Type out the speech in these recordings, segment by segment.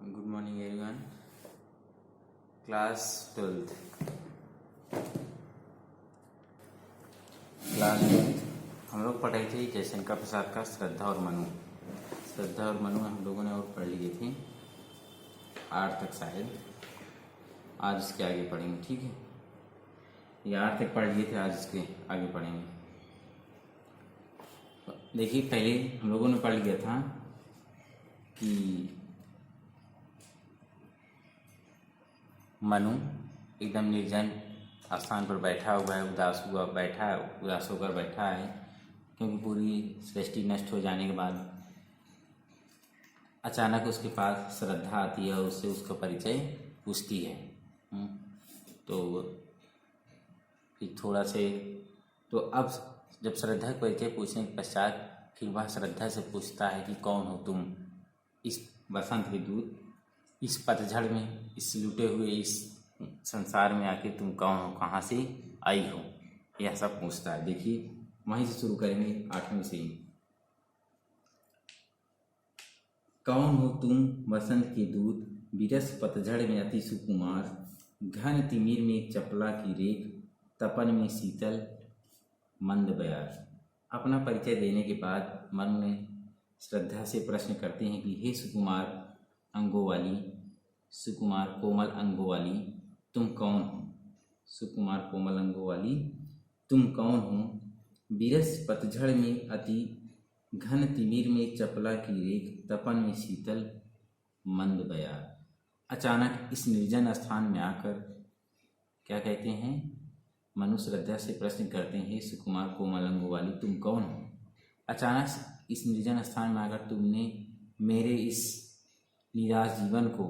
Good morning everyone. Class 12th हम लोग पढ़े थे जयशंकर प्रसाद का श्रद्धा और मनु। श्रद्धा और मनु हम लोगों ने और पढ़ लिए थे 8 तक शायद। आज इसके आगे पढ़ेंगे, ठीक है। ये 8 तक पढ़ लिए थे, आज इसके आगे पढ़ेंगे। देखिए, पहले हम लोगों ने पढ़ लिया था कि मनु एकदम निर्जन स्थान पर बैठा हुआ है, उदास होकर बैठा है, क्योंकि पूरी सृष्टि नष्ट हो जाने के बाद अचानक उसके पास श्रद्धा आती है और उससे उसका परिचय पूछती है। तो फिर थोड़ा से तो अब जब श्रद्धा का परिचय पूछने के पश्चात फिर वह श्रद्धा से पूछता है कि कौन हो तुम, इस बसंत के दूत, इस पतझड़ में, इस लुटे हुए इस संसार में आके तुम कौन हो, कहाँ से आई हो, यह सब पूछता है। देखिए, वहीं से शुरू करेंगे 8वें से ही। कौन हो तुम बसंत के दूत, विरस पतझड़ में अति सुकुमार, घन तिमिर में चपला की रेख, तपन में शीतल मंद बयार। अपना परिचय देने के बाद मनु ने श्रद्धा से प्रश्न करते हैं कि हे सुकुमार अंगों वाली, सुकुमार कोमल अंगों वाली, तुम कौन हो? सुकुमार कोमल अंगों वाली तुम कौन हो? विरस पतझड़ में अति घन तिमिर में चपला की रेख, तपन में शीतल मंद बयार। अचानक इस निर्जन स्थान में आकर क्या कहते हैं? मनु श्रद्धा से प्रश्न करते हैं, सुकुमार कोमल अंगों वाली तुम कौन हो? अचानक इस निर्जन स्थान में आकर तुमने मेरे इस निराश जीवन को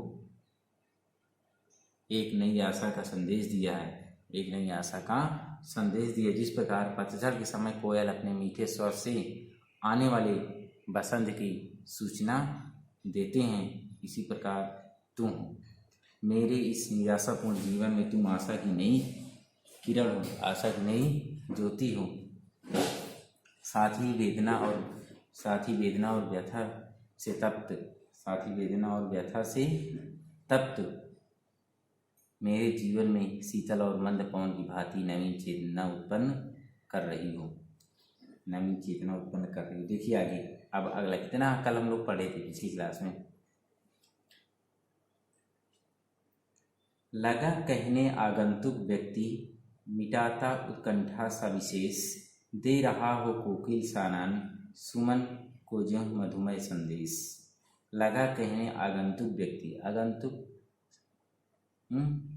एक नई आशा का संदेश दिया है, एक नई आशा का संदेश दिया। जिस प्रकार पतझड़ के समय कोयल अपने मीठे स्वर से आने वाले बसंत की सूचना देते हैं, इसी प्रकार तुम हो। मेरे इस निराशापूर्ण जीवन में तुम आशा की नई किरण हो, आशा की नई ज्योति हो। साथ ही वेदना और व्यथा से तप्त मेरे जीवन में शीतल और मंद पवन की भांति नवीन चेतना उत्पन्न कर रही हो। देखिए आगे, अब अगला कितना कल हम लोग पढ़े थे पिछली क्लास में। लगा कहने आगंतुक व्यक्ति, मिटाता उत्कंठा सा विशेष, दे रहा हो कोकिल सानन, सुमन को ज्यों मधुमय संदेश। लगा कहने आगंतुक व्यक्ति, आगंतुक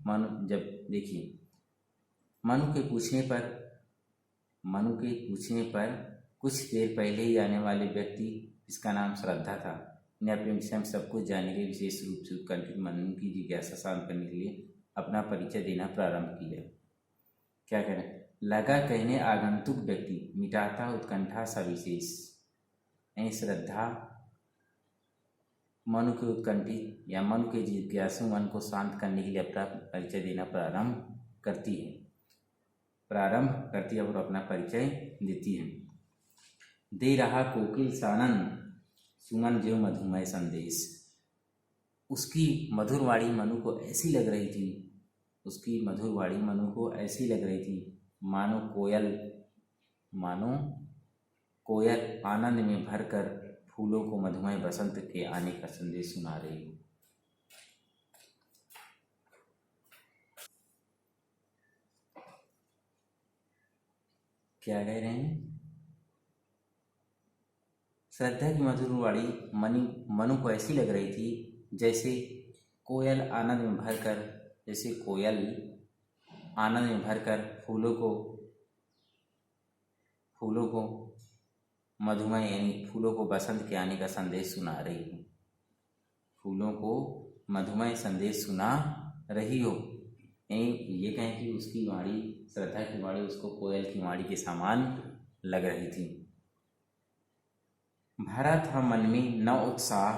मनु, जब देखिए मनु के पूछने पर कुछ देर पहले ही आने वाले व्यक्ति, इसका नाम श्रद्धा था, ने अपने विषय में सब कुछ जानने के विशेष रूप से उत्कंठित मनु की जिज्ञासा शांत करने के लिए अपना परिचय देना प्रारंभ किया। क्या कह रहे हैं? लगा कहने आगंतुक व्यक्ति, मिटाता उत्कंठा सा विशेष। श्रद्धा मनु के उत्कंठित या मनु के जिज्ञासु मन को शांत करने के लिए अपना परिचय देना प्रारंभ करती है और अपना परिचय देती है। दे रहा कोकिल सानन, सुमन ज्यों मधुमय संदेश। उसकी मधुर वाणी मनु को ऐसी लग रही थी, मानो कोयल आनंद में भरकर फूलों को मधुमय बसंत के आने का संदेश सुना रही हो। क्या कह रहे हैं? श्रद्धा की मधुर वाणी मनु को ऐसी लग रही थी जैसे कोयल आनंद में भरकर फूलों को मधुमय यानी फूलों को बसंत के आने का संदेश सुना रही हो। फूलों को मधुमय संदेश सुना रही हो, ये कहें कि उसकी वाणी, श्रद्धा की वाणी उसको कोयल की वाणी के समान लग रही थी। भरा था मन में नव उत्साह,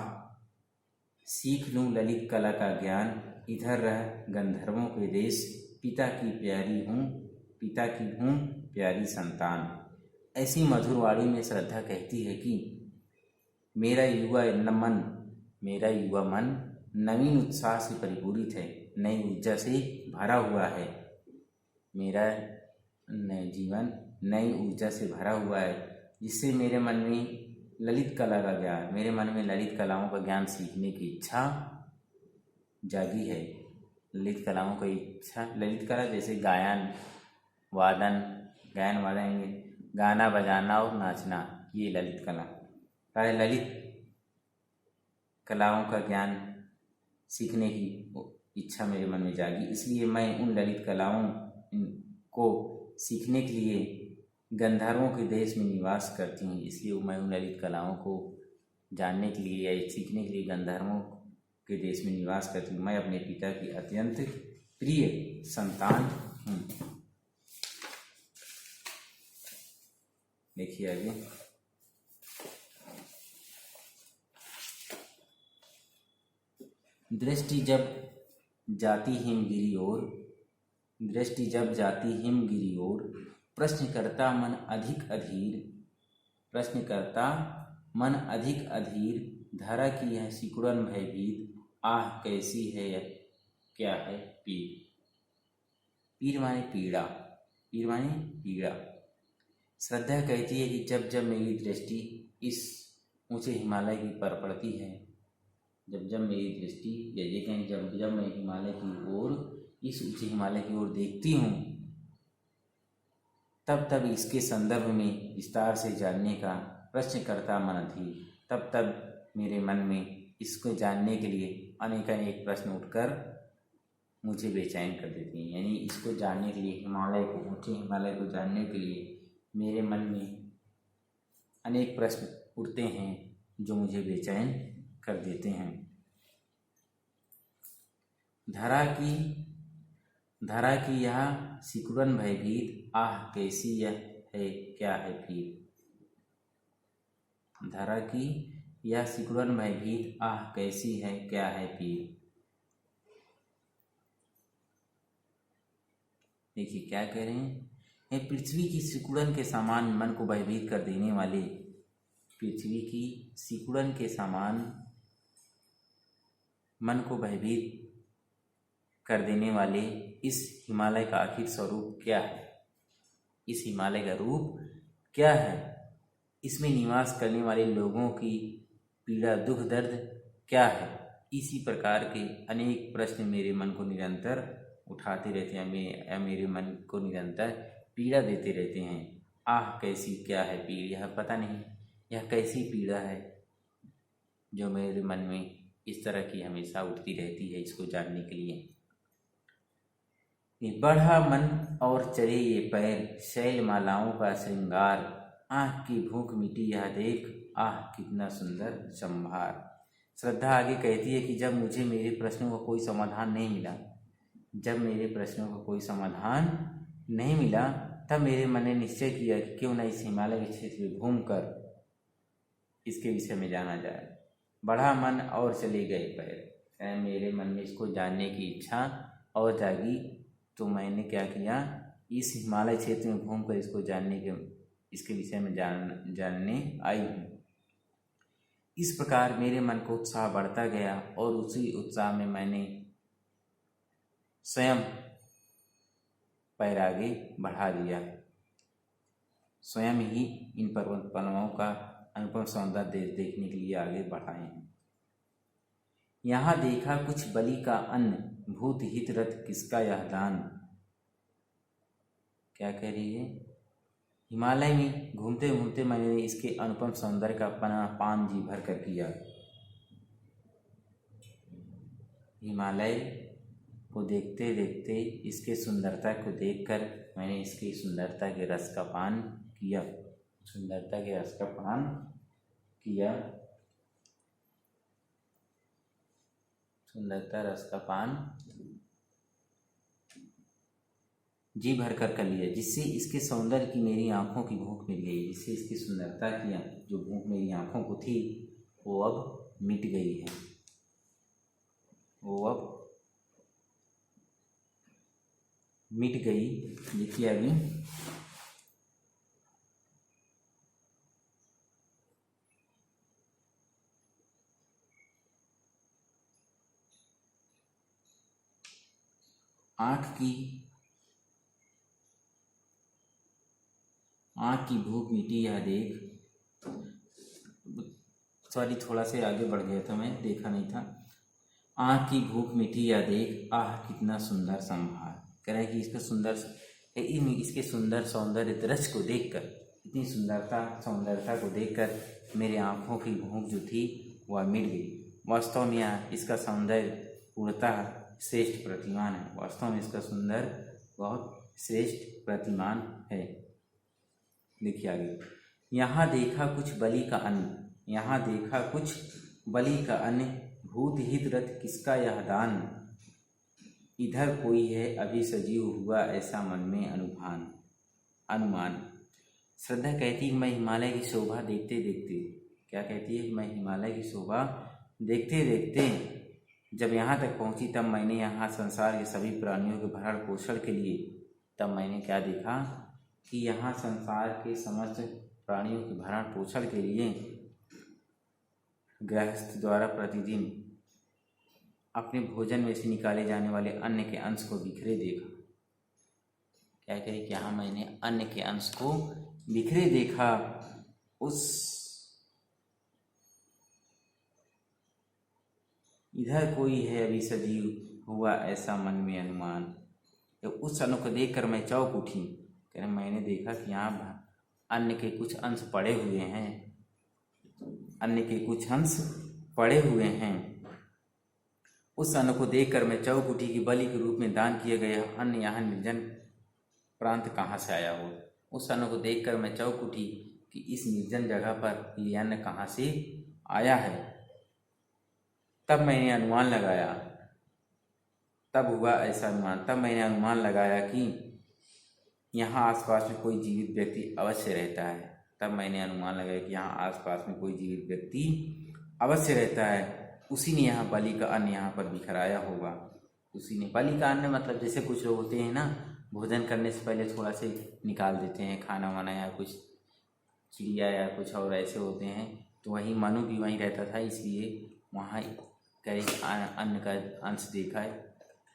सीख लूं ललित कला का ज्ञान, इधर रह गंधर्वों के देश, पिता की हूँ प्यारी संतान। ऐसी मधुर वाणी में श्रद्धा कहती है कि मेरा युवा मन नवीन उत्साह से परिपूरित है, नई ऊर्जा से भरा हुआ है। मेरा जीवन नई ऊर्जा से भरा हुआ है, जिससे मेरे मन में ललित कला का ज्ञान, मेरे मन में ललित कलाओं का ज्ञान सीखने की इच्छा जागी है। ललित कलाओं की इच्छा, ललित कला जैसे गायन वादन, गाना बजाना और नाचना, ये ललित कला। ललित कलाओं का ज्ञान सीखने की इच्छा मेरे मन में जागी, इसलिए मैं उन ललित कलाओं को सीखने के लिए गंधर्वों के देश में निवास करती हूँ। इसलिए मैं उन ललित कलाओं को जानने के लिए या सीखने के लिए गंधर्वों के देश में निवास करती हूँ। मैं अपने पिता की अत्यंत प्रिय संतान हूँ। देखिए आगे, दृष्टि जब जाती हिमगिरी ओर, दृष्टि जब जाती हिमगिरी ओर, प्रश्न करता मन अधिक अधीर, प्रश्न करता मन अधिक अधीर, धरा की है सिकुड़न भयभीत, आह कैसी है यह क्या है पीर। पीर माने पीड़ा, पीर माने पीड़ा। श्रद्धा कहती है कि जब जब मेरी दृष्टि इस ऊंचे हिमालय की पर पड़ती है, जब जब मेरी दृष्टि, या ये कहें जब जब मैं हिमालय की ओर, इस ऊंचे हिमालय की ओर देखती हूँ, तब तब इसके संदर्भ में विस्तार से जानने का प्रश्न करता मन अधीर, तब तब मेरे मन में इसको जानने के लिए अनेक प्रश्न उठकर मुझे बेचैन कर देती हैं। यानी इसको जानने के लिए, हिमालय को, ऊंचे हिमालय को जानने के लिए मेरे मन में अनेक प्रश्न उठते हैं जो मुझे बेचैन कर देते हैं। धरा की यह सिकुड़न भयभीत, आह कैसी यह है क्या है पीर। धरा की यह सिकुड़न भयभीत, आह कैसी है क्या है पीर। देखिए क्या कह रहे हैं, पृथ्वी की सिकुड़न के समान मन को भयभीत कर देने वाले, पृथ्वी की सिकुड़न के समान मन को भयभीत कर देने वाले इस हिमालय का आखिर स्वरूप क्या है, इस हिमालय का रूप क्या है, इसमें निवास करने वाले लोगों की पीड़ा दुख दर्द क्या है। इसी प्रकार के अनेक प्रश्न मेरे मन को निरंतर उठाते रहते हैं, मेरे मन को निरंतर पीड़ा देते रहते हैं। आह कैसी क्या है पीड़ा, यह पता नहीं यह कैसी पीड़ा है जो मेरे मन में इस तरह की हमेशा उठती रहती है, इसको जानने के लिए। बढ़ा मन और चले ये पैर, शैल मालाओं का श्रृंगार, आँख की भूख मिटी यह देख, आह कितना सुंदर संभार। श्रद्धा आगे कहती है कि जब मुझे मेरे प्रश्नों का कोई समाधान नहीं मिला, जब मेरे प्रश्नों का कोई समाधान नहीं मिला, तब मेरे मन ने निश्चय किया कि क्यों न इस हिमालय के क्षेत्र में घूमकर इसके विषय में जाना जाए। बढ़ा मन और चले गए पैर, मेरे मन में इसको जानने की इच्छा और जागी, तो मैंने क्या किया, इस हिमालय क्षेत्र में घूमकर इसको जानने के, इसके विषय में जानने आई हूँ। इस प्रकार मेरे मन को उत्साह बढ़ता गया और उसी उत्साह में मैंने स्वयं पैर आगे बढ़ा दिया, स्वयं ही इन पर्वत पलवों का अनुपम सौंदर्य देखने के लिए आगे बढ़ाए हैं। यहाँ देखा कुछ बलि का अन्न, भूत हित रथ किसका यह दान। क्या कह रही है, हिमालय में घूमते घूमते मैंने इसके अनुपम सौंदर्य का पान जी भर कर किया। हिमालय को देखते देखते, इसके सुंदरता को देखकर मैंने इसकी सुंदरता के रस का पान किया, सुंदरता के रस का पान किया, सुंदरता रस का पान जी भर कर लिया, जिससे इसके सौंदर्य की मेरी आंखों की भूख मिट गई, जिससे इसकी सुंदरता की जो भूख मेरी आंखों को थी वो अब मिट गई है, वो अब मिट गई। देखिए अभी, आँख की भूख मिटी यह देख, सॉरी थोड़ा से आगे बढ़ गया था, मैं देखा नहीं था। आँख की भूख मिटी या देख, आह कितना सुंदर संभार। कह रहे हैं कि इसके सुंदर सौंदर्य दृश्य को देखकर, इतनी सौंदर्यता को देखकर मेरे आँखों की भूख जो थी वह मिट गई। वास्तव में यह इसका सौंदर्य पूर्णतः श्रेष्ठ प्रतिमान है। वास्तव में इसका सुंदर बहुत श्रेष्ठ प्रतिमान है। देखिए आगे, यहाँ देखा कुछ बलि का अन्न, यहाँ देखा कुछ बलि का अन्न, भूत हित रथ किसका यह दान। इधर कोई है अभी सजीव हुआ ऐसा मन में अनुमान। श्रद्धा कहती है मैं हिमालय की शोभा देखते देखते, क्या कहती है, मैं हिमालय की शोभा देखते देखते जब यहाँ तक पहुँची, तब मैंने यहाँ संसार के सभी प्राणियों के भरण पोषण के लिए, तब मैंने क्या देखा कि यहाँ संसार के समस्त प्राणियों के भरण पोषण के लिए गृहस्थ द्वारा प्रतिदिन अपने भोजन में से निकाले जाने वाले अन्न के अंश को बिखरे देखा। क्या कहे कि यहाँ मैंने अन्न के अंश को बिखरे देखा। उस इधर कोई है अभी सजीव हुआ ऐसा मन में अनुमान। तो उस अन्न को देखकर मैं चौंक उठी। कह रहे मैंने देखा कि यहाँ अन्न के कुछ अंश पड़े हुए हैं, अन्न के कुछ अंश पड़े हुए हैं। उस अन्न को देखकर मैं चौंक उठी कि बलि के रूप में दान किया गया अन्न यहाँ निर्जन प्रांत कहाँ से आया हो। उस अन्न को देखकर मैं चौंक उठी कि इस निर्जन जगह पर ये अन्न कहाँ से आया है। तब मैंने अनुमान लगाया, तब हुआ ऐसा अनुमान, तब मैंने अनुमान लगाया कि यहाँ आसपास में कोई जीवित व्यक्ति अवश्य रहता है। तब मैंने अनुमान लगाया कि यहाँ आसपास में कोई जीवित व्यक्ति अवश्य रहता है। उसी ने यहाँ बलि का अन्न यहाँ पर बिखराया होगा। उसी ने बलि का अन्न मतलब जैसे कुछ लोग होते हैं ना, भोजन करने से पहले थोड़ा से निकाल देते हैं खाना वाना, या कुछ चिड़िया या कुछ और ऐसे होते हैं, तो वही मनु भी वहीं रहता था, इसलिए वहाँ कई अन्न का अंश देखा है।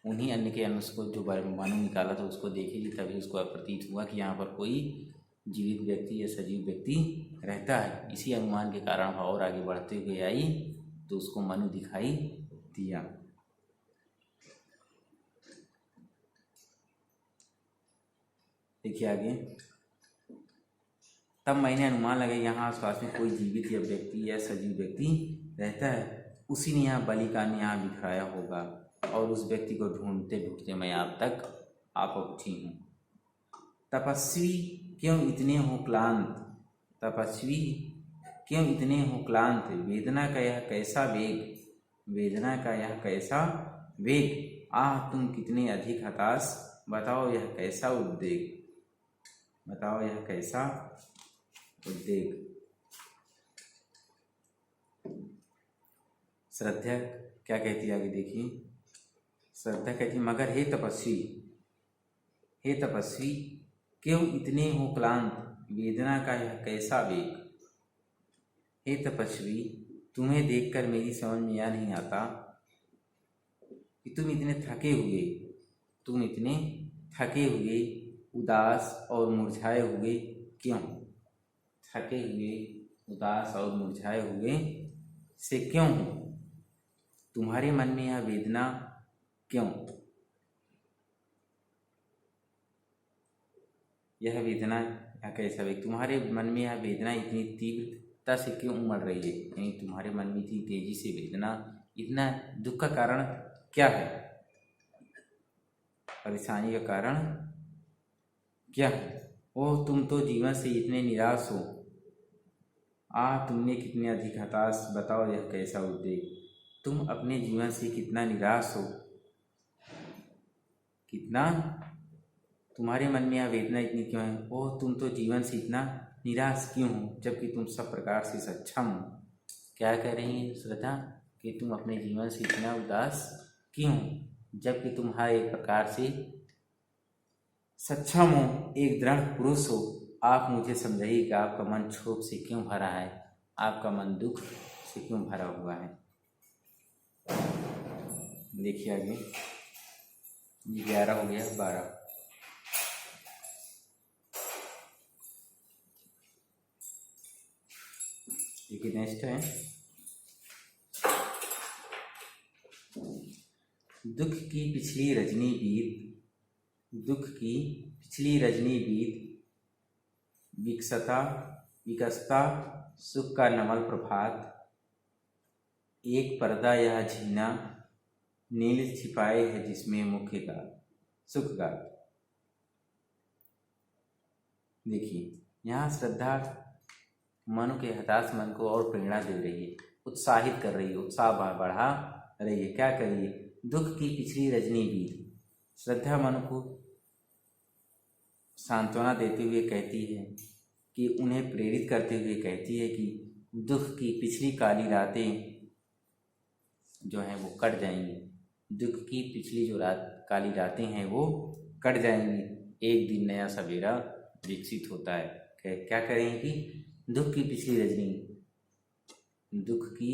उन्हीं अन्न के अंश को जो मनु निकाला था उसको देखेगी, तभी उसको प्रतीत हुआ कि यहाँ पर कोई जीवित व्यक्ति या सजीव व्यक्ति रहता है। इसी अनुमान के कारण और आगे बढ़ते हुए आई तो उसको मनु दिखाई दिया। देखिए आगे, तब मैंने अनुमान लगाया यहाँ आसपास में कोई जीवित या व्यक्ति या सजीव व्यक्ति रहता है। उसी ने यहाँ बलि का अन्न यहाँ बिखराया होगा, और उस व्यक्ति को ढूंढते ढूंढते मैं आप तक आ पहुँची हूँ। तपस्वी क्यों इतने हो क्लांत, तपस्वी क्यों इतने हो क्लांत, वेदना का यह कैसा वेग, वेदना का यह कैसा वेग। आह तुम कितने अधिक हताश, बताओ यह कैसा उद्वेग, बताओ यह कैसा उद्वेग। श्रद्धा क्या कहती है आगे देखिए। श्रद्धा कहती है मगर हे तपस्वी, हे तपस्वी क्यों इतने हो क्लांत, वेदना का यह कैसा वेग। हे तपस्वी तुम्हें देखकर मेरी समझ में यह नहीं आता कि तुम इतने थके हुए उदास और मुरझाए हुए क्यों, थके हुए उदास और मुरझाए हुए से क्यों हो। तुम्हारे मन में यह वेदना क्यों, यह वेदना यह कैसा वेग, तुम्हारे मन में यह वेदना इतनी तीव्रता से क्यों उमड़ रही है। यानी तुम्हारे मन में इतनी तेजी से वेदना, इतना दुख का कारण क्या है, परेशानी का कारण क्या है। ओह तुम तो जीवन से इतने निराश हो, आह तुमने कितने अधिक हताश, बताओ यह कैसा उद्वेग। तुम अपने जीवन से कितना निराश हो, कितना तुम्हारे मन में यह वेदना इतनी क्यों है। ओह तुम तो जीवन से इतना निराश क्यों हो, जबकि तुम सब प्रकार से सक्षम हो। क्या कह रही है श्रद्धा कि तुम अपने जीवन से इतना उदास क्यों, जबकि तुम हर एक प्रकार से सक्षम हो, एक दृढ़ पुरुष हो। आप मुझे समझाइए कि आपका मन क्षोभ से क्यों भरा है, आपका मन दुख से क्यों भरा हुआ है। देखिए आगे, ये 11 हो गया, 12। देखिए नेक्स्ट है, दुख की पिछली रजनी बीत, दुख की पिछली रजनी बीत, विकसता विकसता सुख का नवल प्रभात, एक पर्दा यह झीना नील छिपाए है जिसमें मुख्य का सुख का। देखिए यहाँ श्रद्धा मन के हताश मन को और प्रेरणा दे रही है, उत्साहित कर रही है, उत्साह बढ़ा रही है। क्या करिए, दुख की पिछली रजनी बीत, श्रद्धा मन को सांत्वना देते हुए कहती है कि उन्हें प्रेरित करते हुए कहती है कि दुख की पिछली काली रातें जो हैं वो कट जाएंगी, दुख की पिछली जो काली रातें हैं वो कट जाएंगी, एक दिन नया सवेरा विकसित होता है। क्या करेंगे, दुख की पिछली रजनी, दुख की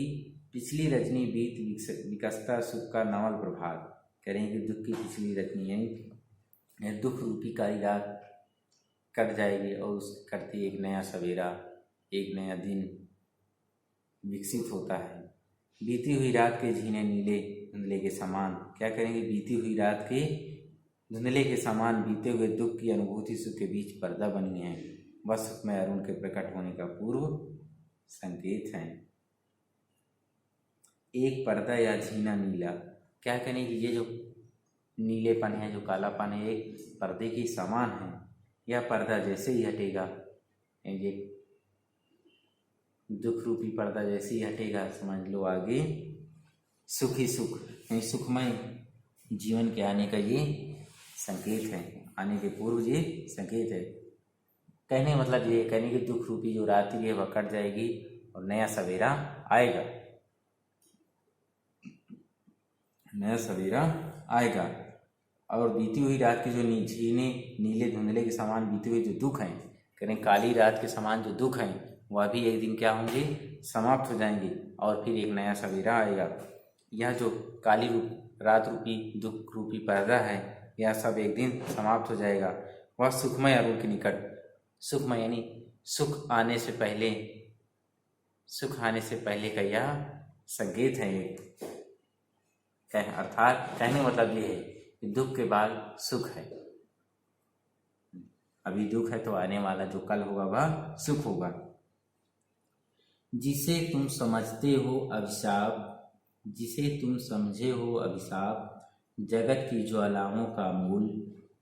पिछली रजनी बीत विकसता सुख का नवल प्रभात, करेंगे दुख की पिछली रजनी यानी दुख रूपी काली रात कट जाएगी और उस करती एक नया सवेरा, एक नया दिन विकसित होता है। बीती हुई रात के झीने नीले धुंधले के समान, क्या करेंगे, बीती हुई रात के धुंधले के समान बीते हुए दुख की अनुभूति सुख के बीच पर्दा बनी है, वह सुखमय अरुण के प्रकट होने का पूर्व संकेत है। एक पर्दा या झीना नीला, क्या करेंगे, ये जो नीलेपन है, जो कालापन है, एक पर्दे के समान है। यह पर्दा जैसे ही हटेगा, ये दुख रूपी पर्दा जैसे ही हटेगा, समझ लो आगे सुख ही सुख, यानी सुखमय जीवन के आने का ये संकेत है, आने के पूर्व ये संकेत है। कहने मतलब ये, कहने की दुख रूपी जो रात्रि है वह कट जाएगी और नया सवेरा आएगा, नया सवेरा आएगा। और बीती हुई रात के जो झीने नीले धुंधले के समान बीते हुए जो दुख हैं, करें काली रात के समान जो दुख हैं वह भी एक दिन क्या होंगे, समाप्त हो जाएंगे और फिर एक नया सवेरा आएगा। यह जो काली रात रूपी दुख रूपी पर्दा है, यह सब एक दिन समाप्त हो जाएगा। वह सुखमय अरुण के निकट, सुखमय यानी सुख आने से पहले, सुख आने से पहले का यह संकेत है। अर्थात कहने मतलब ये है कि दुख के बाद सुख है, अभी दुख है तो आने वाला जो कल होगा वह सुख होगा। जिसे तुम समझते हो अभिशाप, जिसे तुम समझे हो अभिशाप, जगत की ज्वालाओं का मूल,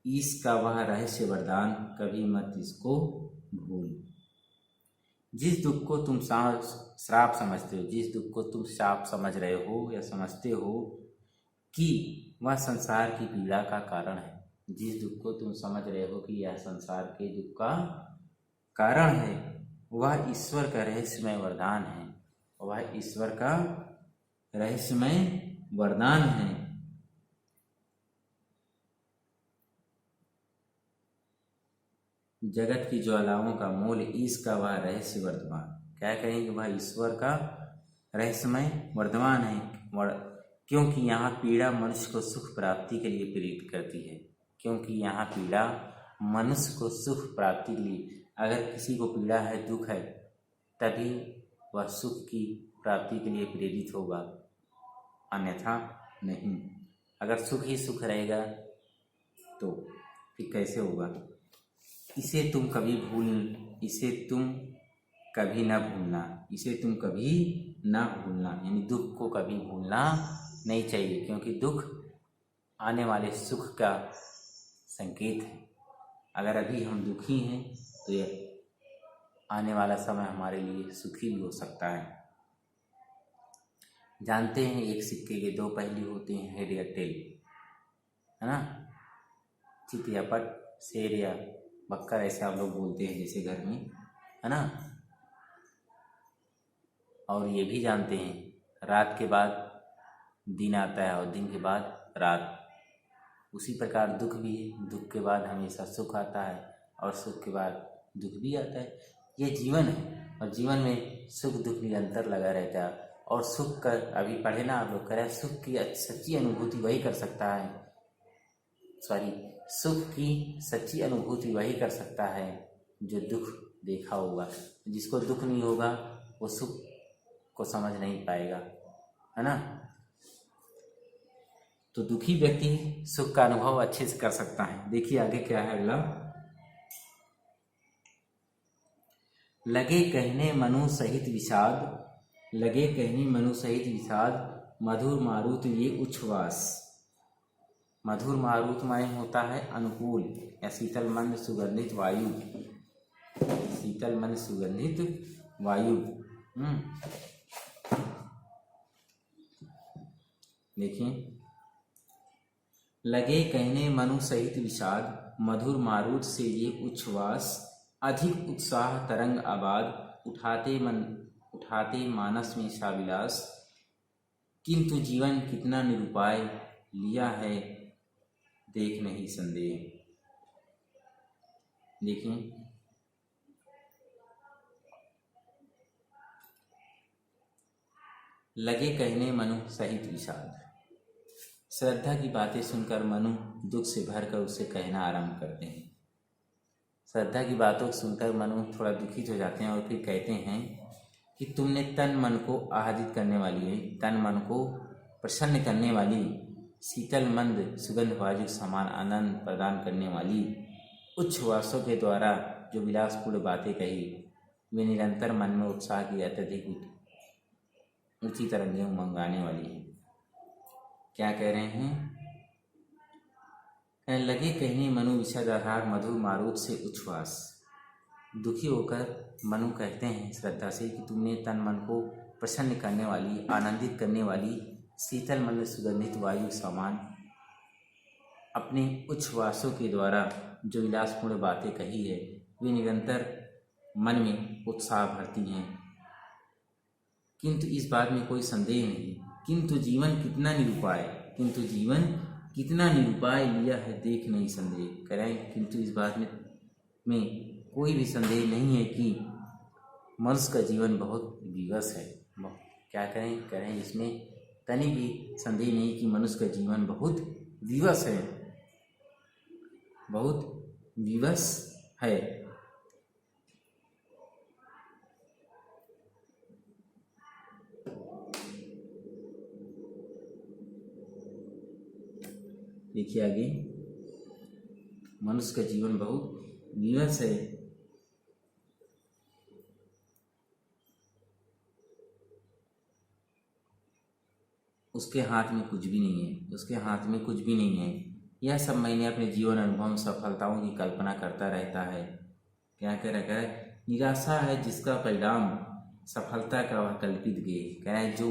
इसका वह रहस्य वरदान, कभी मत इसको भूल। जिस दुख को तुम श्राप समझते हो, जिस दुख को तुम श्राप समझ रहे हो या समझते हो कि वह संसार की पीड़ा का कारण है, जिस दुख को तुम समझ रहे हो कि यह संसार के दुख का कारण है, वह ईश्वर का रहस्यमय वरदान है, वह ईश्वर का रहस्यमय वरदान है। जगत की ज्वालाओं का मूल, इसका वह रहस्य वर्धमान, क्या कहेंगे, वह ईश्वर का रहस्यमय वर्धमान है। क्योंकि यहाँ पीड़ा मनुष्य को सुख प्राप्ति के लिए प्रेरित करती है, क्योंकि यहाँ पीड़ा मनुष्य को सुख प्राप्ति के लिए, अगर किसी को पीड़ा है, दुख है, तभी वह सुख की प्राप्ति के लिए प्रेरित होगा, अन्यथा नहीं। अगर सुख ही सुख रहेगा तो फिर कैसे होगा। इसे तुम कभी इसे तुम कभी न भूलना, इसे तुम कभी न भूलना, यानी दुख को कभी भूलना नहीं चाहिए, क्योंकि दुख आने वाले सुख का संकेत है। अगर अभी हम दुखी हैं तो यह आने वाला समय हमारे लिए सुखी भी हो सकता है। जानते हैं एक सिक्के के दो पहलू होते हैं, हेड या टेल, है ना, चित या पट, शेर या बक्कर, ऐसे आप लोग बोलते हैं जैसे घर में, है ना। और ये भी जानते हैं रात के बाद दिन आता है और दिन के बाद रात, उसी प्रकार दुख भी है, दुख के बाद हमेशा सुख आता है और सुख के बाद दुख भी आता है। ये जीवन है और जीवन में सुख दुख निरंतर लगा रहता है। और सुख का अभी पढ़े ना आप लोग, करें सुख की सच्ची अनुभूति वही कर सकता है सॉरी सुख की सच्ची अनुभूति वही कर सकता है जो दुख देखा होगा। जिसको दुख नहीं होगा वो सुख को समझ नहीं पाएगा, है ना। तो दुखी व्यक्ति सुख का अनुभव अच्छे से कर सकता है। देखिए आगे क्या है अगला। लगे कहने मनु सहित विषाद, लगे कहने मनु सहित विषाद, मधुर मारुत ये उच्छ्वास। मधुर मारुत माने होता है अनुकूल या शीतल मंद सुगंधित वायु, शीतल मंद सुगंधित वायु। देखिए लगे कहने मनु सहित विषाद, मधुर मारुत से ये उच्छ्वास, अधिक उत्साह तरंग आबाद, उठाते मानस में साविलास, किंतु जीवन कितना निरुपाय लिया है देख नहीं संदेह। देखिए लगे कहने मनु सहित विषाद, श्रद्धा की बातें सुनकर मनु दुख से भरकर उसे कहना आरंभ करते हैं। श्रद्धा की बातों को सुनकर मनु थोड़ा दुखित हो जाते हैं और फिर कहते हैं कि तुमने तन मन को आह्लादित करने वाली है, तन मन को प्रसन्न करने वाली, शीतल मंद सुगंध वायु समान आनंद प्रदान करने वाली उच्छ्वासों के द्वारा जो विलासपूर्ण बातें कही, वे निरंतर मन में उत्साह की अत्यधिक ऊंची तरंगें मंगाने वाली है। क्या कह रहे हैं? लगे कहने मनु विषादाधार मधुर मारुत से उच्छ्वास। दुखी होकर मनु कहते हैं श्रद्धा से कि तुमने तन मन को प्रसन्न करने वाली, आनंदित करने वाली, शीतल मंद सुगंधित वायु समान अपने उच्छ्वासों के द्वारा जो विलासपूर्ण बातें कही है, वे निरंतर मन में उत्साह भरती हैं। किंतु इस बात में कोई संदेह नहीं, किंतु जीवन कितना निरुपाय, किंतु जीवन कितना निरुपाय लिया है देख नहीं संदेह। करें किंतु इस बात में कोई भी संदेह नहीं है कि मनुष्य का जीवन बहुत विवश है। क्या करें इसमें तनी भी संदेह नहीं कि मनुष्य का जीवन बहुत विवश है, बहुत विवश है। देखिए आगे, मनुष्य का जीवन बहुत विवश है। उसके हाथ में कुछ भी नहीं है, उसके हाथ में कुछ भी नहीं है। यह सब मैंने अपने जीवन अनुभव में सफलताओं की कल्पना करता रहता है। क्या कह रहा है? निराशा है जिसका परिणाम सफलता का वह कल्पित गेय। कह रहा है जो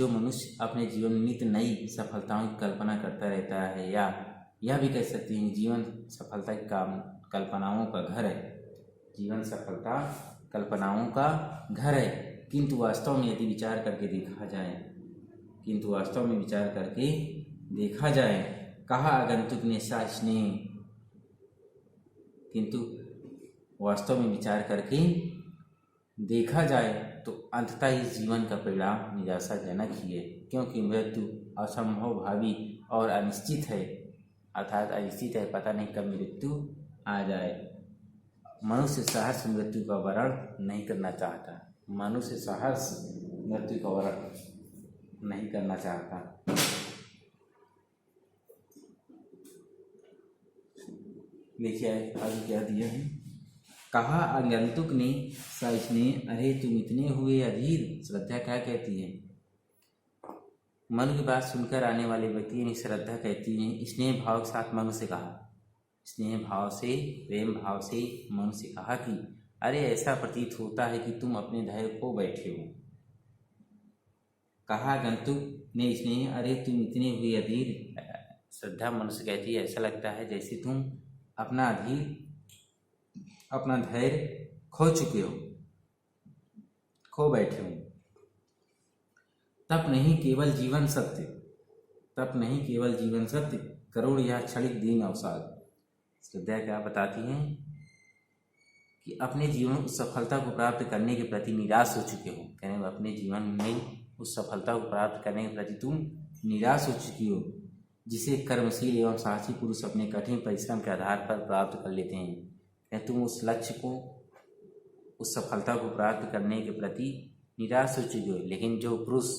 मनुष्य अपने जीवन में नित्य नई सफलताओं की कल्पना करता रहता है, या यह भी कह सकते हैं जीवन सफलता की कल्पनाओं का घर है। जीवन सफलता कल्पनाओं का घर है, किंतु वास्तव में यदि विचार करके देखा जाए, कहा आगंतुक ने सा स्नेह, किंतु वास्तव में विचार करके देखा जाए तो अंततः इस जीवन का परिणाम निराशाजनक ही है, क्योंकि मृत्यु असंभव भावी और अनिश्चित है। अर्थात अनिश्चित है, पता नहीं कब मृत्यु आ जाए। मनुष्य सहर्ष मृत्यु का वर्ण नहीं करना चाहता, मनुष्य सहर्ष मृत्यु का वर्ण नहीं करना चाहता। देखिए आगे क्या दिया है। कहा आगंतुक ने सस्नेह, अरे तुम इतने हुए अधीर। श्रद्धा क्या कहती है? मन की बात सुनकर आने वाले व्यक्ति ने श्रद्धा कहती है, स्नेह भाव के साथ मनु से कहा, स्नेह भाव से, प्रेम भाव से मनु से कहा कि अरे ऐसा प्रतीत होता है कि तुम अपने धैर्य खो बैठे हो। कहा आगंतुक ने स्नेह, अरे तुम इतने हुए अधीर। श्रद्धा मनु से कहती है, ऐसा लगता है जैसे तुम अपना धैर्य खो चुके हो, खो बैठे हो। तप नहीं केवल जीवन सत्य, तप नहीं केवल जीवन सत्य, करोड़ यह क्षणिक दीन अवसाद। श्रद्धा क्या बताती हैं कि अपने जीवन उस सफलता को प्राप्त करने के प्रति निराश हो चुके हो। कहने में अपने जीवन में उस सफलता को प्राप्त करने के प्रति तुम निराश हो चुकी हो, जिसे कर्मशील एवं साहसी पुरुष अपने कठिन परिश्रम के आधार पर प्राप्त कर लेते हैं। तुम उस लक्ष्य को, उस सफलता को प्राप्त करने के प्रति निराश हो चुके हो, लेकिन जो पुरुष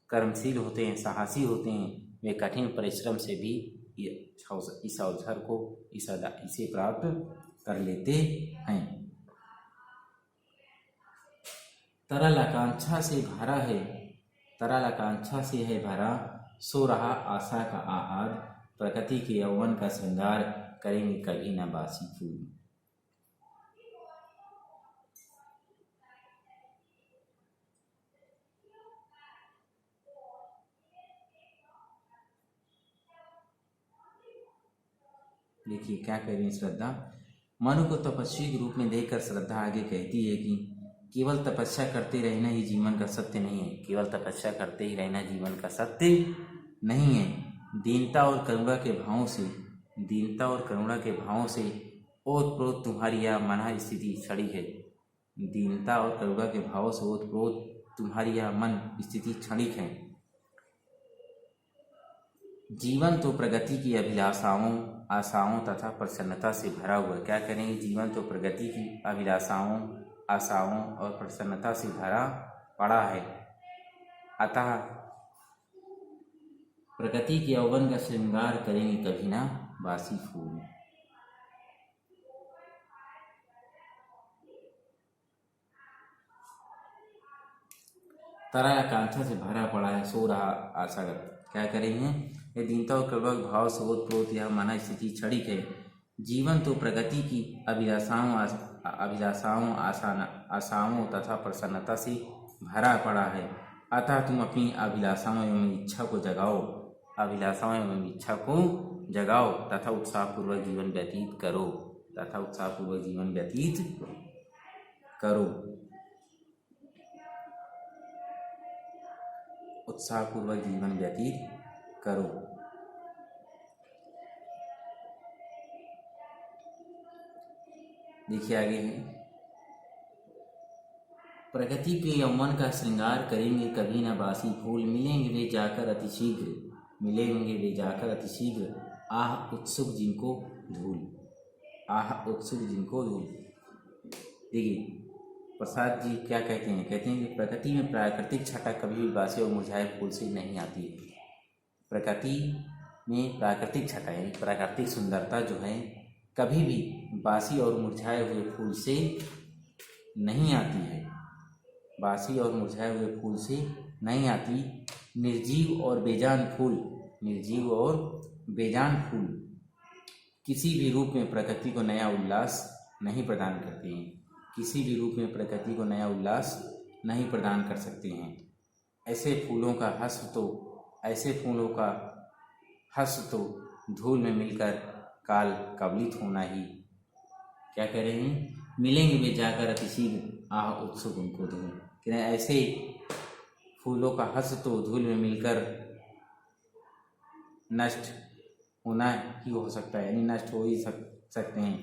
कर्मशील होते हैं, साहसी होते हैं, वे कठिन परिश्रम से भी इस अवसर को, इसे प्राप्त कर लेते हैं। तरल आकांक्षा से भरा है, तरल आकांक्षा से है भरा, सो रहा आशा का आहार, प्रकृति के यौवन का श्रृंगार, करेंगे कभी न बासी फूल। देखिए क्या कह रही है श्रद्धा। मनु को तपस्वी के रूप में देखकर श्रद्धा आगे कहती है कि केवल तपस्या करते रहना ही जीवन का सत्य नहीं है, केवल तपस्या करते ही रहना जीवन का सत्य नहीं है। दीनता और करुणा के भावों से, दीनता और करुणा के भावों से ओतप्रोत तुम्हारी यह मन स्थिति छड़ी है। दीनता और करुणा के भावों से ओतप्रोत तुम्हारी यह मन स्थिति क्षणिक है। जीवन तो प्रगति की अभिलाषाओं, आशाओं तथा प्रसन्नता से भरा हुआ। क्या करेंगे? जीवन तो प्रगति की अभिलाषाओं, आशाओं और प्रसन्नता से भरा पड़ा है। अतः प्रगति के यौवन का श्रृंगार करेंगे कभी ना बासी फूल। तरह आकांक्षा से भरा पड़ा है, सो रहा आशागत। क्या करेंगे? ये दीनता और करुणा भाव से ओतप्रोत यह मन स्थिति क्षणिक है। जीवन तो प्रगति की अभिलाषाओं, आशाओं तथा प्रसन्नता से भरा पड़ा है। अतः तुम अपनी अभिलाषाओं एवं इच्छा को जगाओ, अभिलाषाओं एवं इच्छा को जगाओ तथा उत्साहपूर्वक जीवन व्यतीत करो, तथा उत्साहपूर्वक जीवन व्यतीत करो, उत्साहपूर्वक जीवन व्यतीत करो। देखिए आगे है, प्रगति के यौवन का श्रृंगार करेंगे कभी न बासी फूल, मिलेंगे वे जाकर अतिशीघ्र, मिलेंगे वे जाकर अतिशीघ्र, आह उत्सुक जिनको धूल, आह उत्सुक जिनको धूल। देखिए प्रसाद जी क्या कहते हैं? कहते हैं कि प्रकृति में प्राकृतिक छटा कभी भी बासी और मुरझाए फूल से नहीं आती है। प्रकृति में प्राकृतिक छटा है, प्राकृतिक सुंदरता जो है कभी भी बासी और मुरझाए हुए फूल से नहीं आती है, बासी और मुरझाए हुए फूल से नहीं आती। निर्जीव और बेजान फूल, निर्जीव और बेजान फूल किसी भी रूप में प्रकृति को नया उल्लास नहीं प्रदान करते हैं, किसी भी रूप में प्रकृति को नया उल्लास नहीं प्रदान कर सकते हैं। ऐसे फूलों का हर्ष तो, ऐसे फूलों का हर्ष तो धूल में मिलकर काल कबलित होना ही। क्या कह रहे हैं? मिलेंगे वे जाकर अतिशीघ्र, आह उत्सुक उनको धूल। कि ऐसे फूलों का हर्ष तो धूल में मिलकर नष्ट होना ही हो सकता है, यानी नष्ट हो ही सकते हैं।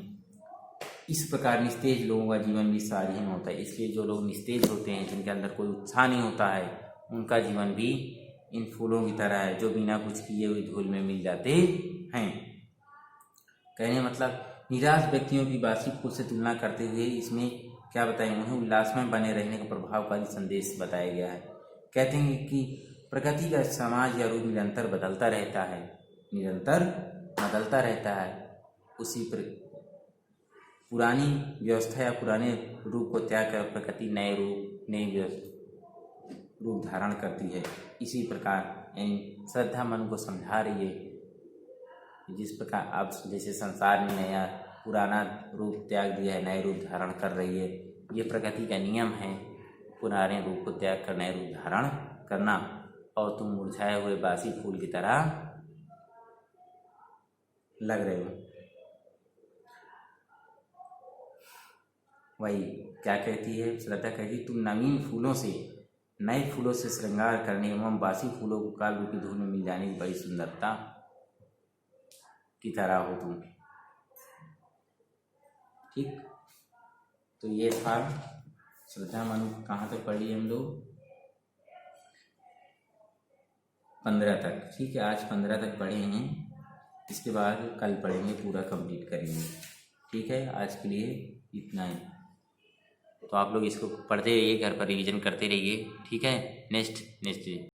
इस प्रकार निस्तेज लोगों का जीवन भी सारहीन होता है। इसलिए जो लोग निस्तेज होते हैं, जिनके अंदर कोई उत्साह नहीं होता है, उनका जीवन भी इन फूलों की तरह है जो बिना कुछ किए हुए धूल में मिल जाते हैं। कहने मतलब निराश व्यक्तियों की बासी फूल से तुलना करते हुए इसमें क्या बताएं? उन्हें उल्लास में बने रहने का प्रभावकारी संदेश बताया गया है। कहते हैं कि प्रकृति का समाज या रूप निरंतर बदलता रहता है, निरंतर बदलता रहता है। उसी पर पुरानी व्यवस्था या पुराने रूप को त्याग कर प्रकृति नए रूप, नए रूप धारण करती है। इसी प्रकार श्रद्धा मन को समझा रही है, जिस प्रकार अब जैसे संसार में नया पुराना रूप त्याग दिया है, नए रूप धारण कर रही है। ये प्रकृति का नियम है, पुराने रूप को त्याग कर नए रूप धारण करना। और तुम मुरझाए हुए बासी फूल की तरह लग रहे हो। वही क्या कहती है श्रद्धा? कहती तुम नवीन फूलों से, नए फूलों से श्रृंगार करने एवं बासी फूलों को काल रूपी धूल में मिल जाने की बड़ी सुंदरता की तरह हो तुम। ठीक, तो ये था श्रद्धा मनु। कहाँ तक पढ़ी हम लोग? 15 तक। ठीक है, आज 15 तक पढ़े हैं, इसके बाद कल पढ़ेंगे, पूरा कंप्लीट करेंगे। ठीक है, आज के लिए इतना ही। तो आप लोग इसको पढ़ते रहिए, घर पर रिवीजन करते रहिए। ठीक है, नेक्स्ट